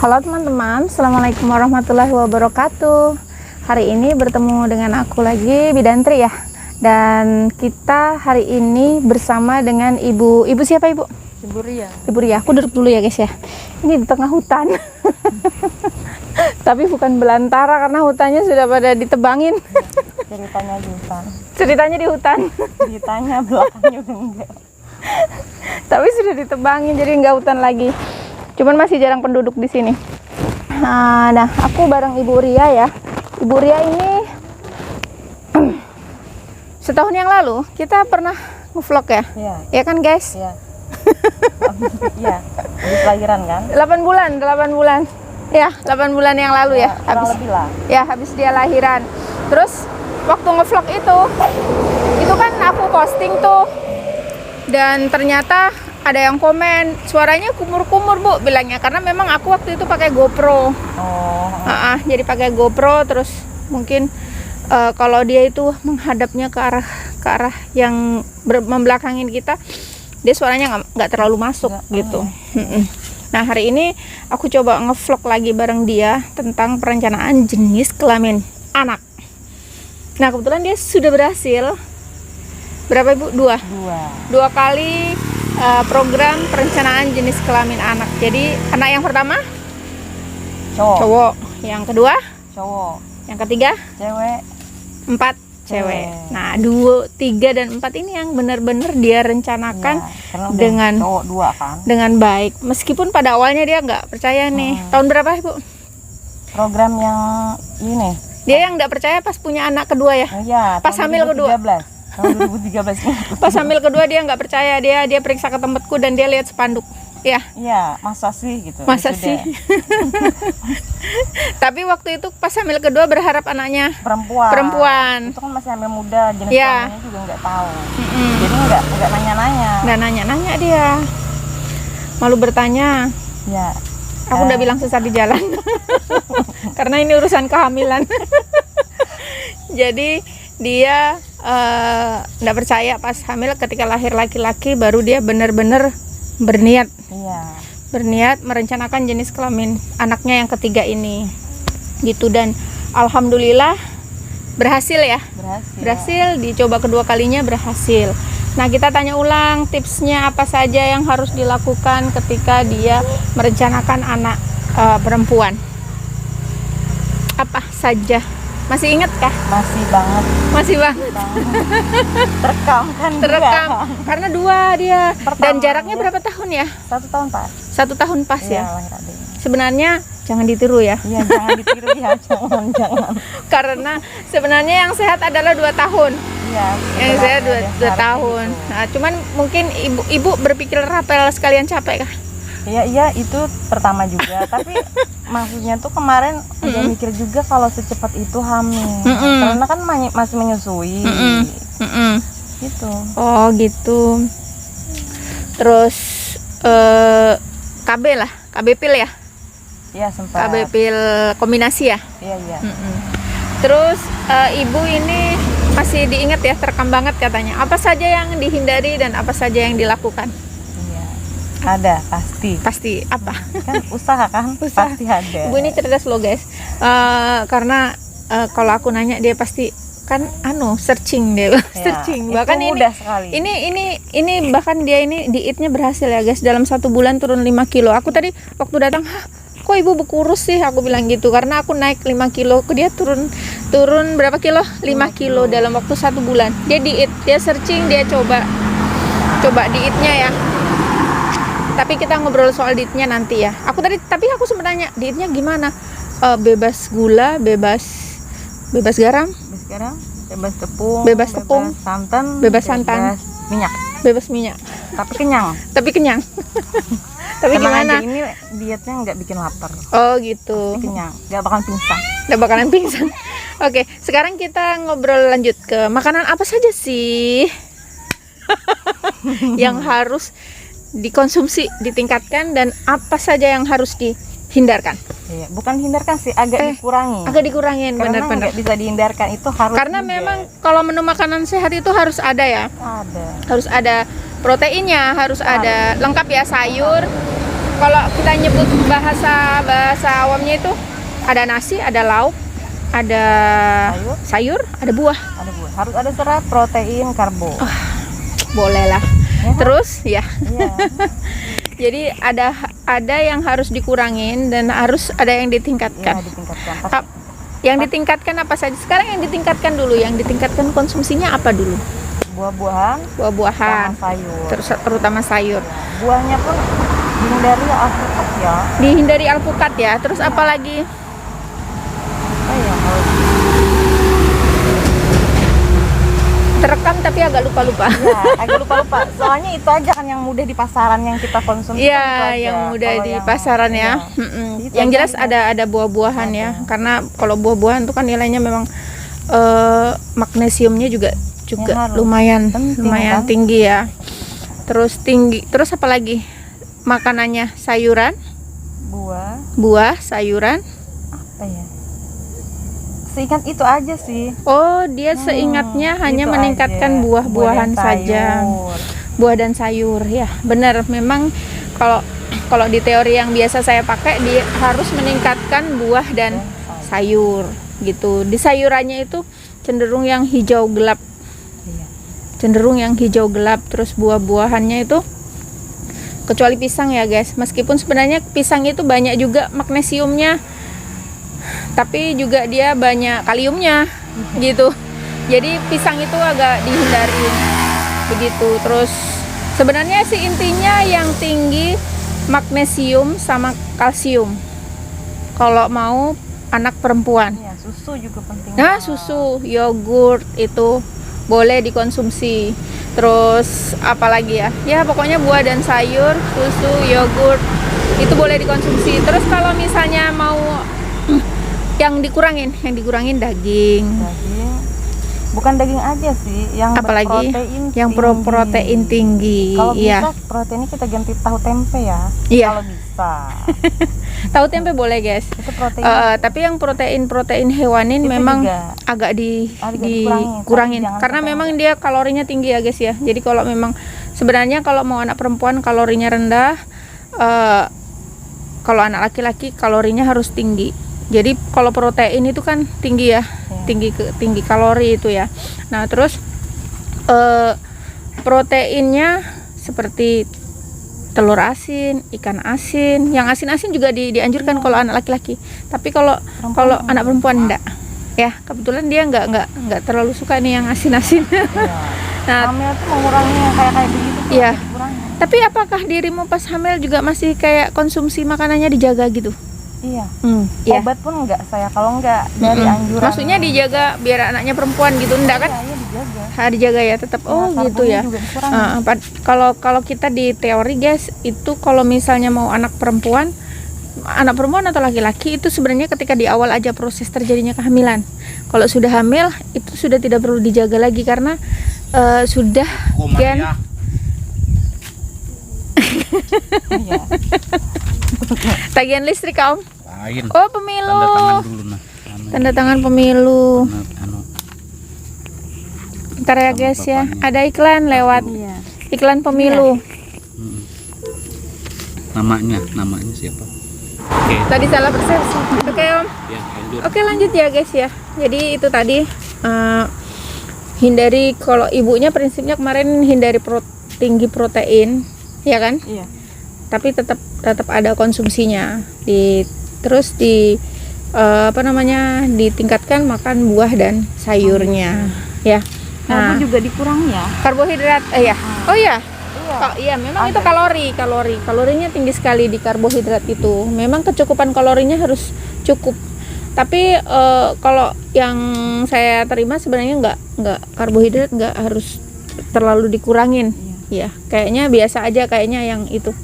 Halo teman-teman, Assalamualaikum warahmatullahi wabarakatuh. Hari ini bertemu dengan aku lagi, Bidantri ya. Dan kita hari ini bersama dengan Ibu siapa Ibu? Ibu Ria. Ibu Ria, aku duduk dulu ya guys ya. Ini di tengah hutan. Tapi bukan belantara karena hutannya sudah pada ditebangin. Ceritanya di hutan. Ceritanya di hutan. Ceritanya belakangnya udah enggak. Tapi sudah ditebangin jadi nggak hutan lagi. Cuman masih jarang penduduk di sini. Nah, aku bareng Ibu Ria ya. Ibu Ria ini setahun yang lalu kita pernah ngevlog ya. Iya. Ya kan guys? Iya. Iya. Habis lahiran kan? 8 bulan. Ya, 8 bulan yang lalu ya. Kurang lebih lah. Ya, habis dia lahiran. Terus waktu ngevlog itu kan aku posting tuh. Dan ternyata ada yang komen, suaranya kumur-kumur Bu, bilangnya, karena memang aku waktu itu pakai GoPro. Jadi pakai GoPro, terus mungkin kalau dia itu menghadapnya ke arah yang membelakangin kita, dia suaranya nggak terlalu masuk gitu. Nah, hari ini aku coba ngevlog lagi bareng dia tentang perencanaan jenis kelamin anak. Nah, kebetulan dia sudah berhasil. Berapa Ibu? Dua kali program perencanaan jenis kelamin anak. Jadi anak yang pertama cowok, yang kedua cowok, yang ketiga cewek, 4 cewek. Nah, 2, 3 dan 4 ini yang benar-benar dia rencanakan dengan cowok 2 kan. Dengan baik. Meskipun pada awalnya dia nggak percaya nih. Tahun berapa Ibu? Program yang ini. Dia yang nggak percaya pas punya anak kedua ya. Iya. Pas hamil kedua. Tahun 2013. Pas hamil kedua dia nggak percaya, dia periksa ke tempatku dan dia lihat spanduk. Ya. Iya, masa sih gitu. Masa sih. Tapi waktu itu pas hamil kedua berharap anaknya perempuan. Itu kan masih hamil muda, jenis ya. kelaminnya juga nggak tahu. Jadi nggak nanya-nanya. Nggak nanya-nanya dia. Malu bertanya. Ya. Aku udah bilang sesat di jalan. Karena ini urusan kehamilan. Jadi dia nggak percaya pas hamil, ketika lahir laki-laki baru dia benar-benar berniat. Iya. Berniat merencanakan jenis kelamin anaknya yang ketiga ini. Gitu, dan alhamdulillah berhasil ya. Berhasil, dicoba kedua kalinya berhasil. Nah, kita tanya ulang tipsnya apa saja yang harus dilakukan ketika dia merencanakan anak perempuan. Apa saja? Masih ingat kah? Masih banget. Terekam kan? Terekam. Karena 2 dia. Pertama, dan jaraknya berapa tahun ya? 1 tahun pas. 1 tahun pas ya. Sebenarnya jangan ditiru ya. Iya, jangan ditiru ya, jangan. Karena sebenarnya yang sehat adalah 2 tahun. Iya. Yang sehat 2 tahun. Gitu. Nah, cuman mungkin ibu berpikir rapel sekalian capek kah? Iya, itu pertama juga. Tapi maksudnya tuh kemarin udah mikir juga kalau secepat itu hamil. Karena kan masih menyusui. Gitu. Oh gitu. Terus KB lah, KB pil ya? Iya, sempat. KB pil kombinasi ya? Iya. Terus ibu ini masih diingat ya, terekam banget katanya. Apa saja yang dihindari dan apa saja yang dilakukan? Ada, pasti apa? Kan usaha kan? Pasti ada. Ibu ini cerdas loh guys, karena kalau aku nanya dia pasti kan searching deh. Searching. Bahkan mudah sekali. Ini bahkan dia ini dietnya berhasil ya guys, dalam 1 bulan turun 5 kilo. Aku tadi waktu datang, kok ibu berkurus sih, aku bilang gitu, karena aku naik 5 kilo, dia turun berapa kilo? 5 kilo dalam waktu 1 bulan. Dia diet, dia searching, dia coba dietnya ya. Tapi kita ngobrol soal dietnya nanti ya. Tapi aku sempat tanya, dietnya gimana? Bebas gula, bebas garam, bebas tepung, bebas santan, bebas minyak. Bebas minyak. Tapi kenyang. Tapi gimana? Ini dietnya nggak bikin lapar. Oh gitu. Pasti kenyang, nggak bakalan pingsan. Oke, sekarang kita ngobrol lanjut ke makanan apa saja sih yang harus dikonsumsi, ditingkatkan, dan apa saja yang harus dihindarkan? Iya, bukan hindarkan sih, agak dikurangin. Benar-benar nggak bisa dihindarkan, itu harus. Karena memang kalau menu makanan sehat itu harus ada ya. Harus ada proteinnya, harus ada lengkap ya, sayur, kalau kita nyebut bahasa awamnya itu ada nasi, ada lauk, ada sayur, ada buah. Ada buah. Harus ada serat, protein, karbo. Boleh lah. Ya. Terus ya. Iya. Jadi ada yang harus dikurangin dan harus ada yang ditingkatkan. Iya, ditingkatkan. Yang ditingkatkan apa saja? Sekarang yang ditingkatkan dulu, yang ditingkatkan konsumsinya apa dulu? Buah-buahan, Buah-buahan, sama sayur. terutama sayur. Ya, buahnya pun dihindari alpukat ya. Dihindari alpukat ya. Terus apa lagi? Oh ya, harus Terekam tapi agak lupa-lupa. ya, agak lupa-lupa. Soalnya itu aja kan yang mudah di pasaran yang kita konsumsi. Iya, kan itu aja. yang mudah Kalau di yang- pasaran ya. iya. Mm-mm. Itu Yang aja jelas yang- ada buah-buahan ya. Ada. Karena kalau buah-buahan tuh kan nilainya memang magnesiumnya juga Ya, harus. lumayan Penting, kan? tinggi ya. Terus apa lagi? Makanannya sayuran, buah, sayuran. Apa ya? Seingat itu aja sih. Oh, dia seingatnya hanya itu meningkatkan aja. buah-buahan Buah dan saja. sayur. Buah dan sayur ya, benar. Memang kalau di teori yang biasa saya pakai, dia harus meningkatkan buah dan sayur gitu. Di sayurannya itu cenderung yang hijau gelap. Iya. Cenderung yang hijau gelap. Terus buah-buahannya itu kecuali pisang ya guys, meskipun sebenarnya pisang itu banyak juga magnesiumnya, tapi juga dia banyak kaliumnya gitu. Jadi pisang itu agak dihindari begitu. Terus sebenarnya sih intinya yang tinggi magnesium sama kalsium kalau mau anak perempuan. Iya, susu juga penting. Nah, susu, yogurt itu boleh dikonsumsi. Terus apalagi ya? Ya pokoknya buah dan sayur, susu, yogurt itu boleh dikonsumsi. Terus kalau misalnya mau yang dikurangin daging. Daging. Bukan daging aja sih, yang Apalagi berprotein yang tinggi. protein tinggi. Kalau Iya. bisa proteinnya kita ganti tahu tempe ya. Iya. Kalau bisa. Tahu tempe boleh, guys. Itu protein. Tapi yang protein hewanin Itu memang juga agak dikurangin, dikurangin tapi jangan karena sampai memang dia kalorinya tinggi ya guys ya. Jadi kalau memang sebenarnya kalau mau anak perempuan kalorinya rendah, kalau anak laki-laki kalorinya harus tinggi. Jadi kalau protein itu kan tinggi ya, tinggi kalori itu ya. Nah terus proteinnya seperti telur asin, ikan asin. Yang asin-asin juga dianjurkan kalau anak laki-laki. Tapi kalau anak perempuan enggak. Ya, kebetulan dia enggak terlalu suka nih yang asin-asin. Iya. Nah, Hamil tuh mengurangi yang kayak begitu tuh. Iya. Dikurangi. tapi apakah dirimu pas hamil juga masih kayak konsumsi makanannya dijaga gitu? Iya. Iya. Obat pun enggak saya, kalau enggak dari anjuran. Maksudnya dijaga biar anaknya perempuan gitu, enggak kan? Iya, dijaga. Dijaga ya tetap. Oh, Nah, gitu karbonnya ya. juga dikurangi. Kalau kita di teori guys, itu kalau misalnya mau anak perempuan atau laki-laki itu sebenarnya ketika di awal aja proses terjadinya kehamilan. Kalau sudah hamil itu sudah tidak perlu dijaga lagi karena sudah gen. Iya. Tagihan listrik Om. Lain. Oh, pemilu. Tanda tangan dulu nah. Tanda tangan pemilu. Anu, Ntar ya guys ya, ada iklan lewat Iya. iklan pemilu. namanya siapa? Oke. Tadi salah persepsi. Oke Om. Ya, lanjut. Oke lanjut ya guys ya. Jadi itu tadi hindari, kalau ibunya prinsipnya kemarin hindari tinggi protein, ya kan? Iya. Tapi tetap ada konsumsinya. Terus ditingkatkan makan buah dan sayurnya, ya. Nah, Karbo juga dikurangi ya. karbohidrat, ya. Oh ya. Iya. Iya, memang itu kalorinya tinggi sekali di karbohidrat itu. Memang kecukupan kalorinya harus cukup. Tapi kalau yang saya terima sebenarnya nggak karbohidrat nggak harus terlalu dikurangin. Ya, kayaknya biasa aja kayaknya yang itu.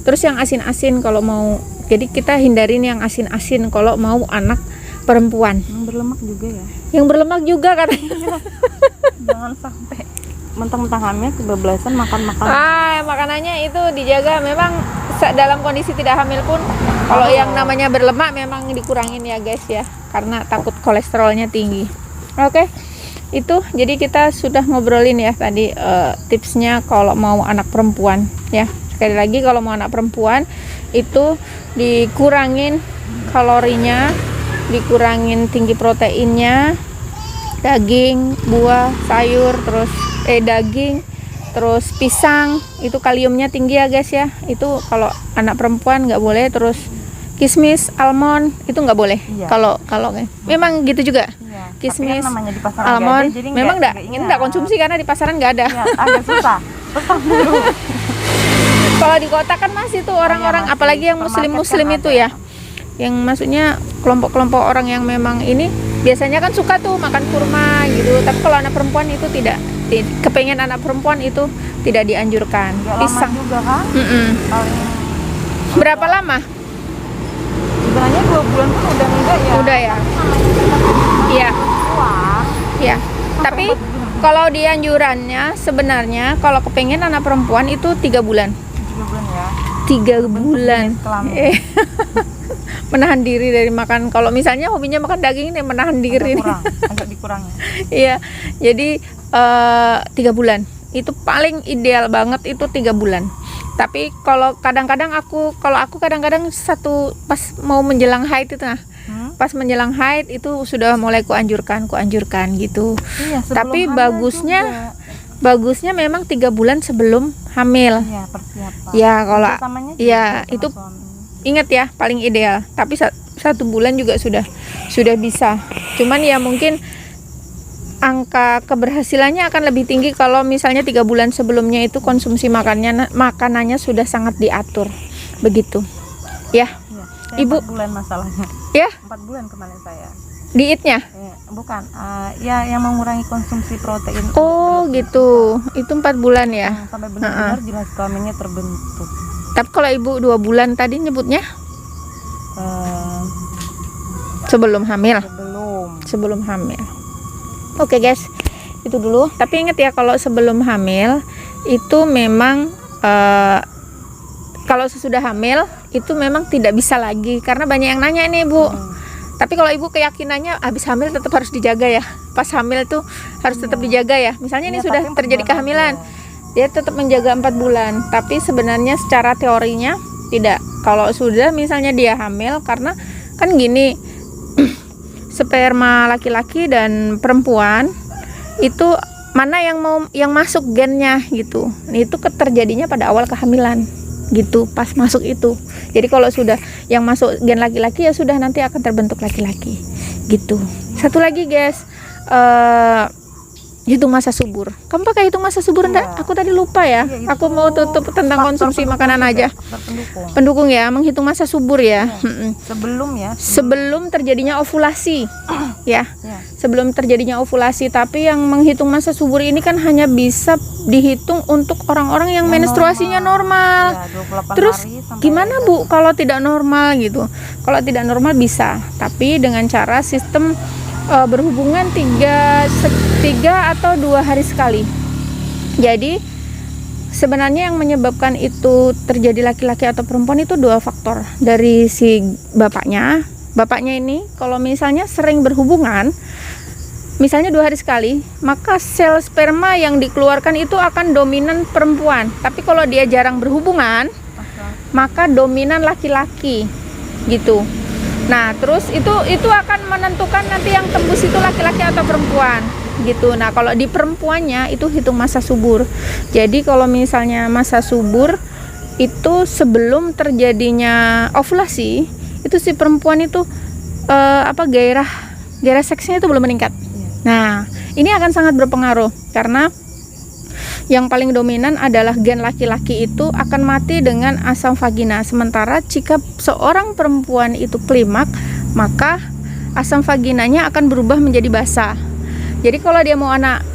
Terus yang asin-asin kalau mau, jadi kita hindarin yang asin-asin kalau mau anak perempuan. Yang berlemak juga ya. Yang berlemak juga katanya. Jangan sampai mentang-mentang hamil kebablasan makan Makanannya itu dijaga. Memang dalam kondisi tidak hamil pun kalau yang namanya berlemak memang dikurangin ya guys ya, karena takut kolesterolnya tinggi. Oke, itu jadi kita sudah ngobrolin ya tadi tipsnya kalau mau anak perempuan ya. Sekali lagi kalau mau anak perempuan itu dikurangin kalorinya, dikurangin tinggi proteinnya, daging, buah, sayur, terus daging, terus pisang, itu kaliumnya tinggi ya guys ya. Itu kalau anak perempuan nggak boleh. Terus kismis, almond itu nggak boleh. Iya. Kalau memang gitu juga. Iya. Kismis, Tapi kan namanya di pasaran nggak almond, ada, jadi memang ingat. nggak konsumsi karena di pasaran nggak ada. Ya, agak susah. Pesan dulu. Kalau di kota kan masih tuh orang-orang, masih. apalagi yang muslim Supermarket itu kan ya, yang maksudnya kelompok-kelompok orang yang memang ini biasanya kan suka tuh makan kurma gitu. Tapi kalau anak perempuan itu tidak, kepengen anak perempuan itu tidak dianjurkan. Nggak lama Pisang. juga kan? Mm-mm. Paling Berapa lama? sebenarnya 2 bulan pun udah enggak ya. Udah ya. Iya, Wah. iya. Tapi kalau dianjurannya sebenarnya kalau kepengen anak perempuan itu 3 bulan. 3 bulan ya. 3 bulan. jenis kelamin. Menahan diri dari makan. Kalau misalnya hobinya makan daging ini menahan diri. Agak dikurangi. Iya, jadi 3 bulan itu paling ideal banget, itu 3 bulan. Tapi kalau kadang-kadang aku kadang-kadang pas mau menjelang haid itu, nah pas menjelang haid itu sudah mulai kuanjurkan gitu. Iya, sebelum Tapi hamil bagusnya memang 3 bulan sebelum hamil. juga. Iya, persiapan. Ya kalau Utamanya ya juga sama itu suami. ingat ya paling ideal. Tapi 1 bulan juga sudah bisa. Cuman ya mungkin angka keberhasilannya akan lebih tinggi kalau misalnya 3 bulan sebelumnya itu konsumsi makanannya sudah sangat diatur begitu ya. Iya, saya Ibu. 4 bulan masalahnya. Ya 4 bulan kemarin saya. dietnya. Bukan, ya yang mengurangi konsumsi protein. Oh gitu, itu 4 bulan ya. Sampai benar-benar jelas kelaminnya terbentuk. Tapi kalau ibu 2 bulan tadi nyebutnya Eh, sebelum hamil. Belum. Oke guys, itu dulu. Tapi ingat ya kalau sebelum hamil itu memang kalau sesudah hamil itu memang tidak bisa lagi karena banyak yang nanya nih Bu. Tapi kalau ibu keyakinannya habis hamil tetap harus dijaga ya. Pas hamil tuh harus tetap dijaga ya. Misalnya ini Iya, sudah tapi 4 terjadi bulan kehamilan, aja. dia tetap menjaga 4 bulan. Tapi sebenarnya secara teorinya tidak. Kalau sudah misalnya dia hamil, karena kan gini, sperma laki-laki dan perempuan itu mana yang masuk gennya gitu. Itu terjadinya pada awal kehamilan gitu, pas masuk itu. Jadi kalau sudah yang masuk gen laki-laki ya sudah nanti akan terbentuk laki-laki gitu. Satu lagi guys, hitung masa subur. Kamu pakai hitung masa subur enggak? Iya. Aku tadi lupa ya. Iya, itu Aku mau tutup tentang konsumsi makanan aja. Pendukung. Pendukung ya, menghitung masa subur ya. Sebelum ya. Sebelum terjadinya ovulasi ya. Ya. Sebelum terjadinya ovulasi, tapi yang menghitung masa subur ini kan hanya bisa dihitung untuk orang-orang yang menstruasinya normal. Ya, 28 Terus hari sampai gimana Bu kalau tidak normal gitu? Kalau tidak normal bisa, tapi dengan cara sistem berhubungan 3 atau 2 hari sekali. Jadi sebenarnya yang menyebabkan itu terjadi laki-laki atau perempuan itu 2 faktor. Dari si bapaknya ini kalau misalnya sering berhubungan, misalnya 2 hari sekali, maka sel sperma yang dikeluarkan itu akan dominan perempuan. Tapi kalau dia jarang berhubungan, maka dominan laki-laki gitu. Nah, terus itu akan menentukan nanti yang tembus itu laki-laki atau perempuan gitu. Nah, kalau di perempuannya itu hitung masa subur. Jadi kalau misalnya masa subur itu sebelum terjadinya ovulasi, itu si perempuan itu gairah seksnya itu belum meningkat. Nah, ini akan sangat berpengaruh karena yang paling dominan adalah gen laki-laki itu akan mati dengan asam vagina. Sementara jika seorang perempuan itu klimak, maka asam vaginanya akan berubah menjadi basah. Jadi kalau dia mau anak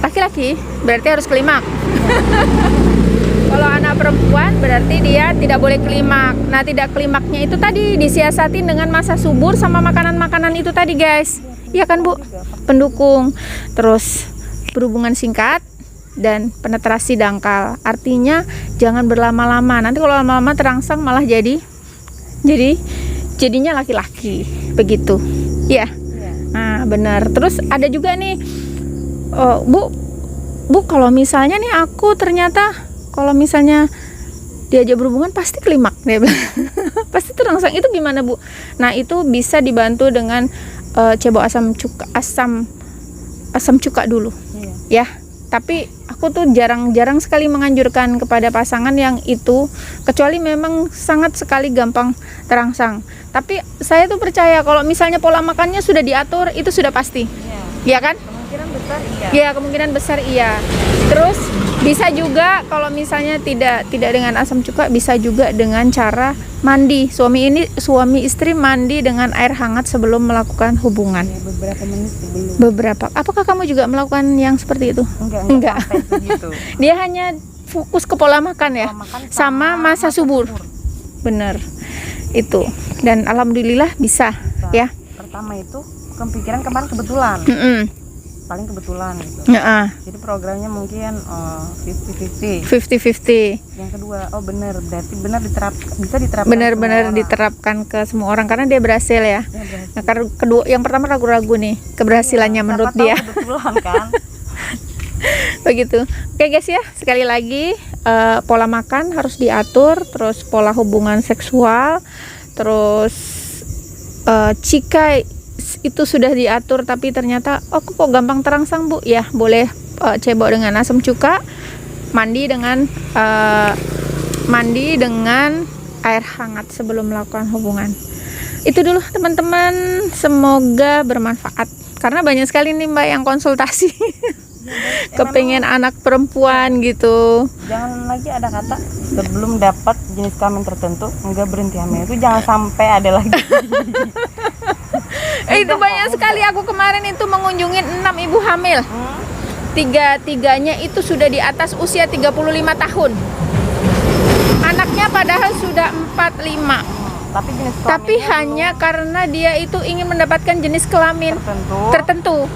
laki-laki, berarti harus klimak. Kalau anak perempuan berarti dia tidak boleh klimak. Nah, tidak klimaknya itu tadi disiasatin dengan masa subur sama makanan-makanan itu tadi, guys. Iya kan, Bu? Pendukung. Terus berhubungan singkat dan penetrasi dangkal. Artinya jangan berlama-lama. Nanti kalau lama-lama terangsang malah jadinya laki-laki. Begitu. Ya. Nah, benar. Terus ada juga nih, Bu, kalau misalnya nih aku ternyata kalau misalnya diajak berhubungan pasti klimak, dia bilang. Pasti terangsang. Itu gimana, Bu? Nah, itu bisa dibantu dengan cebok asam cuka dulu. Iya. Ya. Tapi aku tuh jarang sekali menganjurkan kepada pasangan yang itu, kecuali memang sangat sekali gampang terangsang. Tapi saya tuh percaya kalau misalnya pola makannya sudah diatur, itu sudah pasti. Iya. Ya kan? Kemungkinan besar iya. Ya, kemungkinan besar iya. Terus bisa juga kalau misalnya tidak dengan asam cuka, bisa juga dengan cara mandi. Suami istri mandi dengan air hangat sebelum melakukan hubungan. Ya, beberapa menit sebelum. Beberapa. Apakah kamu juga melakukan yang seperti itu? Enggak. Sampai segitu. Dia hanya fokus ke pola makan ya, Pola makan sama masa subur. Bener. Itu. Dan alhamdulillah bisa. Ya. Pertama itu kepikiran kemarin kebetulan. Paling kebetulan gitu. Jadi programnya mungkin 50-50. 50-50. Yang kedua, oh benar, berarti bisa diterapkan. Benar-benar diterapkan ke semua orang karena dia berhasil ya. Nah, karena kedua, yang pertama ragu-ragu nih keberhasilannya menurut dia. Kebetulan kan. Begitu. Oke guys ya, sekali lagi pola makan harus diatur, terus pola hubungan seksual, terus jika itu sudah diatur tapi ternyata aku kok gampang terangsang, Bu, ya boleh cebok dengan asam cuka, mandi dengan air hangat sebelum melakukan hubungan. Itu dulu teman-teman, semoga bermanfaat karena banyak sekali nih Mbak yang konsultasi kepengen anak perempuan gitu. Jangan lagi ada kata sebelum dapat jenis kelamin tertentu enggak berhenti hamil, itu jangan sampai ada lagi. Itu banyak sekali, aku kemarin itu mengunjungi 6 ibu hamil. Tiga-tiganya itu sudah di atas usia 35 tahun. Anaknya padahal sudah 45. Tapi jenis Tapi hanya karena dia itu ingin mendapatkan jenis kelamin tertentu.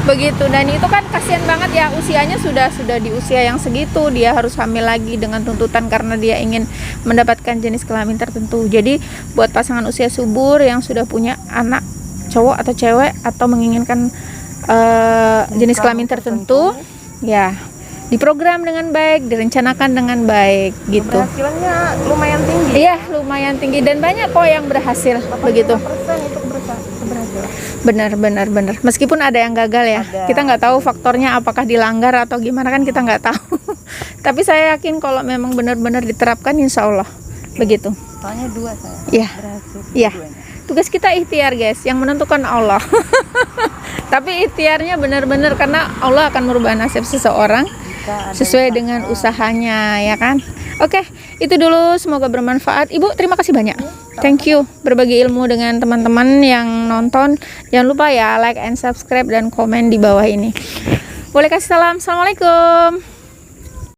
Begitu. Dan itu kan kasihan banget ya, usianya sudah di usia yang segitu, dia harus hamil lagi dengan tuntutan karena dia ingin mendapatkan jenis kelamin tertentu. Jadi buat pasangan usia subur yang sudah punya anak cowok atau cewek atau menginginkan jenis kelamin tertentu, ya diprogram dengan baik, direncanakan dengan baik gitu. Keberhasilannya lumayan tinggi. Iya, lumayan tinggi dan banyak kok yang berhasil begitu. 85% itu keberhasilan. Benar. Meskipun ada yang gagal ya, Ada. kita nggak tahu faktornya apakah dilanggar atau gimana, kan kita nggak tahu. Tapi saya yakin kalau memang benar-benar diterapkan, insya Allah begitu. Soalnya 2 saya Iya. berhasil. Iya. Duanya. Tugas kita ikhtiar guys, yang menentukan Allah. Tapi ikhtiarnya benar-benar karena Allah akan merubah nasib seseorang sesuai dengan usahanya, ya kan? Oke, itu dulu, semoga bermanfaat. Ibu, terima kasih banyak. Thank you berbagi ilmu dengan teman-teman yang nonton. Jangan lupa ya like and subscribe dan komen di bawah ini. Boleh kasih salam. Assalamualaikum.